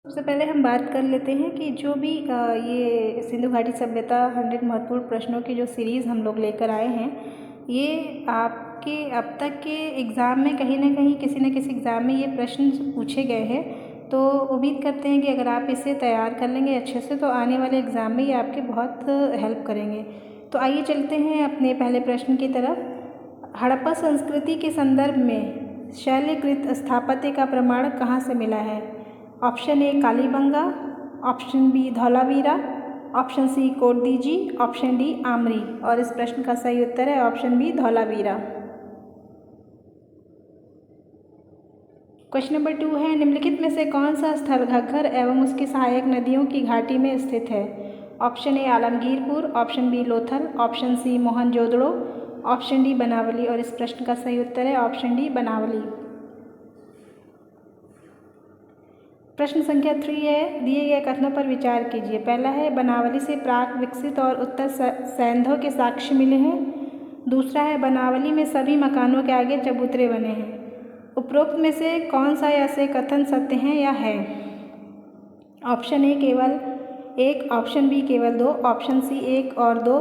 सबसे पहले हम बात कर लेते हैं कि जो भी ये सिंधु घाटी सभ्यता 100 महत्वपूर्ण प्रश्नों की जो सीरीज़ हम लोग लेकर आए हैं, ये आपके अब तक के एग्ज़ाम में कहीं ना कहीं किसी न किसी एग्ज़ाम में ये प्रश्न पूछे गए हैं। तो उम्मीद करते हैं कि अगर आप इसे तैयार कर लेंगे अच्छे से तो आने वाले एग्ज़ाम में ये आपके बहुत हेल्प करेंगे। तो आइए चलते हैं अपने पहले प्रश्न की तरफ। हड़प्पा संस्कृति के संदर्भ में शैलकृत स्थापत्य का प्रमाण कहाँ से मिला है? Option A Kalibangan, option B Dholavira, option C Kotdiji, option D Amri. और इस प्रश्न का सही उत्तर है option B Dholavira. Question number 2 है, निम्नलिखित में से कौन सा स्थल घग्गर एवं उसकी सहायक नदियों की घाटी में स्थित है? Option A Alamgirpur, option B Lothal, option C Mohenjodaro, option D Banawali. और इस प्रश्न का सही उत्तर है ऑप्शन डी बनावली। प्रश्न संख्या 3 है, दिए गए कथनों पर विचार कीजिए। पहला है, बनावली से प्राक विकसित और उत्तर सैंधव के साक्ष्य मिले हैं। दूसरा है, बनावली में सभी मकानों के आगे चबूतरे बने हैं। उपरोक्त में से कौन सा ऐसे कथन सत्य हैं या है? ऑप्शन ए केवल 1, ऑप्शन बी केवल 2, ऑप्शन सी 1 और 2,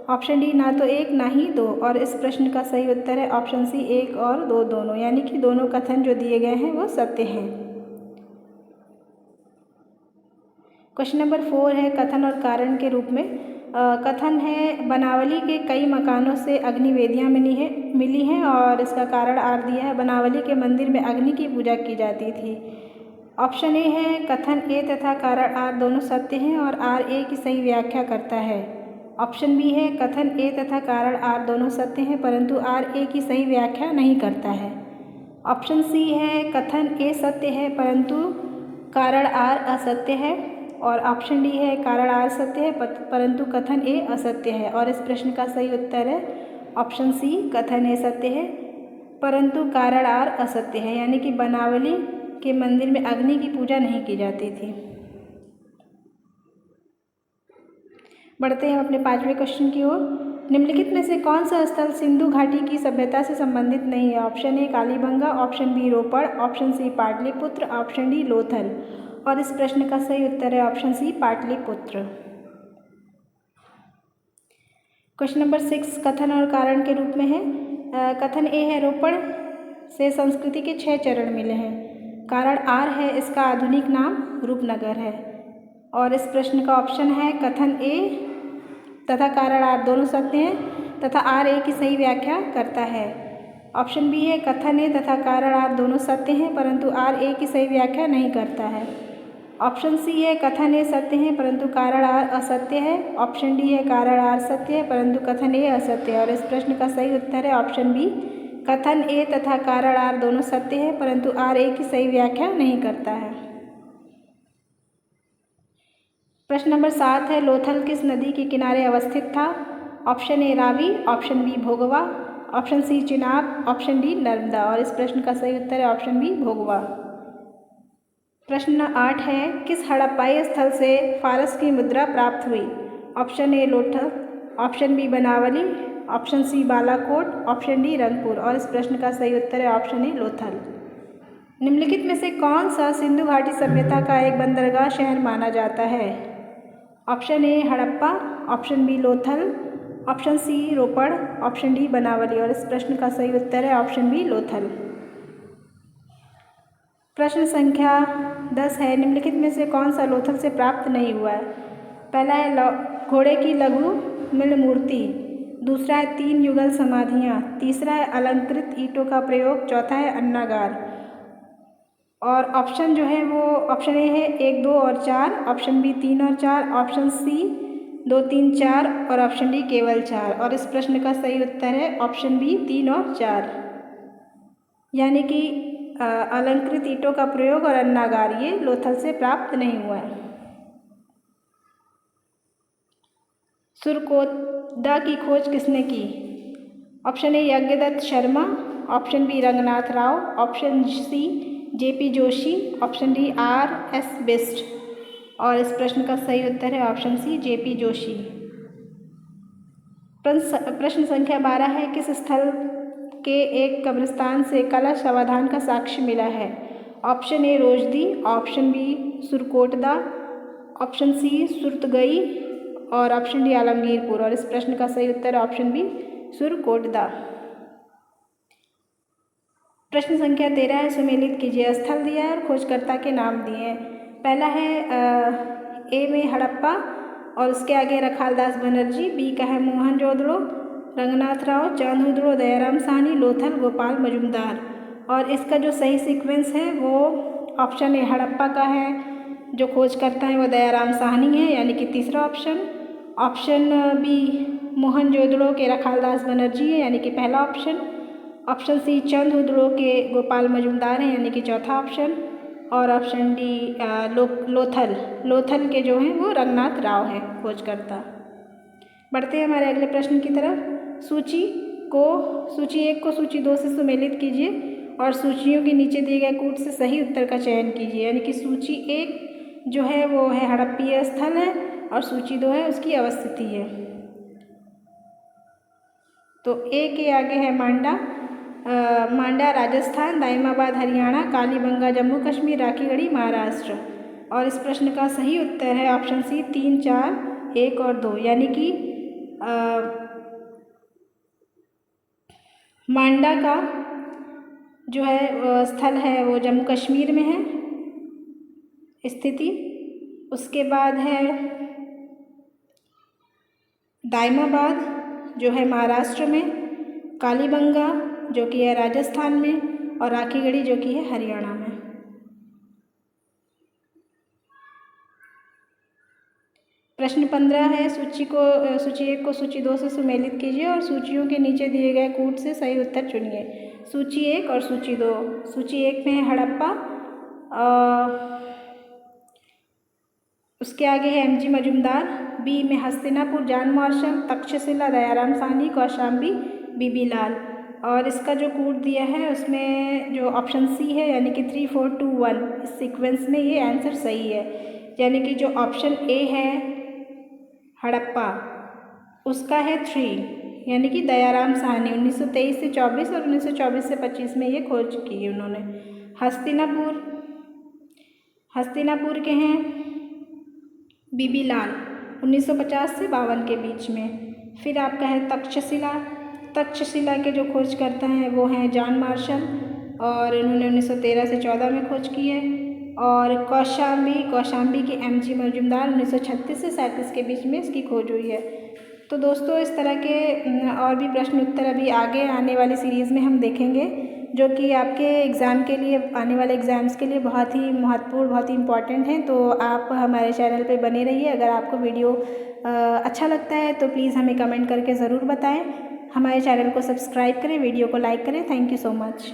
ऑप्शन डी ना तो 1 ना ही 2। और इस प्रश्न का सही उत्तर है ऑप्शन सी 1 और 2 दोनों, यानी कि दोनों कथन जो दिए गए हैं वो सत्य हैं। क्वेश्चन नंबर 4 है, कथन और कारण के रूप में। कथन है, बनावली के कई मकानों से अग्निवेदियाँ मिली हैं और इसका कारण आर दिया है, बनावली के मंदिर में अग्नि की पूजा की जाती थी। ऑप्शन ए है, कथन ए तथा कारण आर दोनों सत्य हैं और आर ए की सही व्याख्या करता है। ऑप्शन बी है, कथन ए तथा कारण आर दोनों सत्य हैं परंतु आर ए की सही व्याख्या नहीं करता है। ऑप्शन सी है, कथन ए सत्य है परंतु कारण आर असत्य है। और ऑप्शन डी है, कारण आर सत्य है परंतु कथन ए असत्य है। और इस प्रश्न का सही उत्तर है ऑप्शन सी, कथन ए सत्य है परंतु कारण आर असत्य है, यानी कि बनावली के मंदिर में अग्नि की पूजा नहीं की जाती थी। बढ़ते हैं अपने 5वें क्वेश्चन की ओर। निम्नलिखित में से कौन सा स्थल सिंधु घाटी की सभ्यता से संबंधित नहीं है? Option A Kalibangan, option B Ropar, option C Pataliputra, option D Lothal. और इस प्रश्न का सही उत्तर है option C Pataliputra. Question number 6 कथन और कारण के रूप में है। कथन ए है, रोपड़ से संस्कृति के 6 चरण मिले हैं। कारण आर है, इसका आधुनिक नाम रूपनगर है। और इस प्रश्न का ऑप्शन है, कथन ए तथा कारण आर दोनों सत्य हैं तथा आर ए की सही व्याख्या करता है। ऑप्शन बी है, कथन ए तथा कारण आर दोनों सत्य हैं परंतु आर ए की सही व्याख्या नहीं करता है। ऑप्शन सी है, कथन ए सत्य है परंतु कारण आर असत्य है। ऑप्शन डी है, कारण आर सत्य है परंतु कथन ए असत्य है। और इस प्रश्न का सही उत्तर है ऑप्शन बी, कथन ए तथा कारण आर दोनों सत्य है परंतु आर ए की सही व्याख्या नहीं करता है। प्रश्न नंबर 7 है, लोथल किस नदी के किनारे अवस्थित था? Option A Ravi, option B Bhogava, option C Chenab, option D Narmada. और इस प्रश्न का सही उत्तर है ऑप्शन बी भोगवा। प्रश्न 8 है, किस हड़प्पाई स्थल से फारस की मुद्रा प्राप्त हुई? Option A Lothal, option B Banawali, option C Balakot, option D Rangpur. और इस प्रश्न का सही उत्तर है ऑप्शन ए लोथल। निम्नलिखित में से कौन सा सिंधु घाटी सभ्यता का एक बंदरगाह शहर माना जाता है? Option A Harappa, option B Lothal, option C Ropar, option D Banawali. और इस प्रश्न का सही उत्तर है ऑप्शन बी लोथल। प्रश्न संख्या 10 है, निम्नलिखित में से कौन सा लोथल से प्राप्त नहीं हुआ है? पहला है घोड़े की लघु मृण मूर्ति, दूसरा है 3 युगल समाधियाँ, तीसरा है अलंकृत ईंटों का प्रयोग, चौथा है अन्नागार। और ऑप्शन जो है वो ऑप्शन ए है 1, 2 और 4, ऑप्शन बी 3 और 4, ऑप्शन सी 2, 3, 4 और ऑप्शन डी केवल 4। और इस प्रश्न का सही उत्तर है ऑप्शन बी 3 और 4, यानी कि अलंकृत ईंटों का प्रयोग और अन्नागार ये लोथल से प्राप्त नहीं हुआ है। सुरकोदा की खोज किसने की? Option A Yagyadatt Sharma, option B Ranganath Rao, option C JP Joshi, option D R S. Bisht. और इस प्रश्न का सही उत्तर है ऑप्शन सी जेपी जोशी। प्रश्न संख्या 12 है, किस स्थल के एक कब्रिस्तान से कलश अवधान का साक्ष्य मिला है? Option A Rojdi, option B Surkotada, option C सुरतगई और ऑप्शन डी आलमगीरपुर। और इस प्रश्न का सही उत्तर है ऑप्शन बी सुरकोटदा। प्रश्न संख्या 13 है, सुमेलित कीजिए। स्थल दिया है और खोजकर्ता के नाम दिए हैं। पहला है ए में हड़प्पा और उसके आगे रखालदास बनर्जी, बी का है मोहनजोदड़ो, रंगनाथ राव, चांदुदड़ो, दयाराम साहनी, लोथल, गोपाल मजुमदार। और इसका जो सही सीक्वेंस है वो ऑप्शन ए हड़प्पा का है, जो खोज करता है वो दयाराम साहनी है यानी कि तीसरा ऑप्शन। ऑप्शन बी मोहनजोदड़ो के रखालदास बनर्जी है यानी कि पहला ऑप्शन। ऑप्शन सी चांदुदड़ो के गोपाल मजुमदार हैं यानी कि चौथा ऑप्शन। और ऑप्शन डी लोथल के जो हैं वो रंगनाथ राव है खोजकर्ता। बढ़ते हैं हमारे अगले प्रश्न की तरफ। सूची 1 को सूची 2 से सुमेलित कीजिए और सूचियों के नीचे दिए गए कूट से सही उत्तर का चयन कीजिए। यानी कि सूची 1 जो है वो है हड़प्पीय स्थल है और सूची 2 है उसकी अवस्थिति है। तो ए के आगे है मांडा राजस्थान, दाइमाबाद हरियाणा, कालीबंगा जम्मू कश्मीर, राखीगढ़ी महाराष्ट्र। और इस प्रश्न का सही उत्तर है ऑप्शन सी 3, 4, 1 और 2 यानी कि मांडा का जो है स्थल है वो जम्मू कश्मीर में है स्थिति। उसके बाद है दाइमाबाद जो है महाराष्ट्र में, कालीबंगा जो कि है राजस्थान में और राखीगढ़ी जो कि है हरियाणा में। प्रश्न 15 है, सूची 1 को सूची 2 से सुमेलित कीजिए और सूचियों के नीचे दिए गए कूट से सही उत्तर चुनिए। सूची 1 और सूची 2। सूची 1 में है हड़प्पा, उसके आगे है एमजी मजुमदार, बी में हस्तिनापुर जान मार्शल, तक्षशिला दयाराम साहनी, कौशाम्बी बीबी लाल। और इसका जो कूट दिया है उसमें जो ऑप्शन सी है यानी कि 3, 4, 2, 1 इस सीक्वेंस में ये आंसर सही है। यानी कि जो ऑप्शन ए है हड़प्पा उसका है 3 यानी कि दयाराम साहनी 1923 से 24 और 1924 से 25 में ये खोज की है उन्होंने। हस्तिनापुर के हैं बीबी लाल 1950 से 52 के बीच में। फिर आपका है तक्षशिला के जो खोज करता हैं वो हैं जॉन मार्शल और इन्होंने 1913 से 14 में खोज की है। और कौशाम्बी के एमजी मजुमदार 1936 से 37 के बीच में इसकी खोज हुई है। तो दोस्तों इस तरह के और भी प्रश्न उत्तर अभी आगे आने वाली सीरीज़ में हम देखेंगे जो कि आपके एग्ज़ाम के लिए आने वाले एग्ज़ाम्स के लिए बहुत ही महत्वपूर्ण बहुत ही इम्पॉर्टेंट हैं। तो आप हमारे चैनल पे बने रहिए। अगर आपको वीडियो अच्छा लगता है तो प्लीज़ हमें कमेंट करके ज़रूर बताएं। हमारे चैनल को सब्सक्राइब करें, वीडियो को लाइक करें। Thank you so much.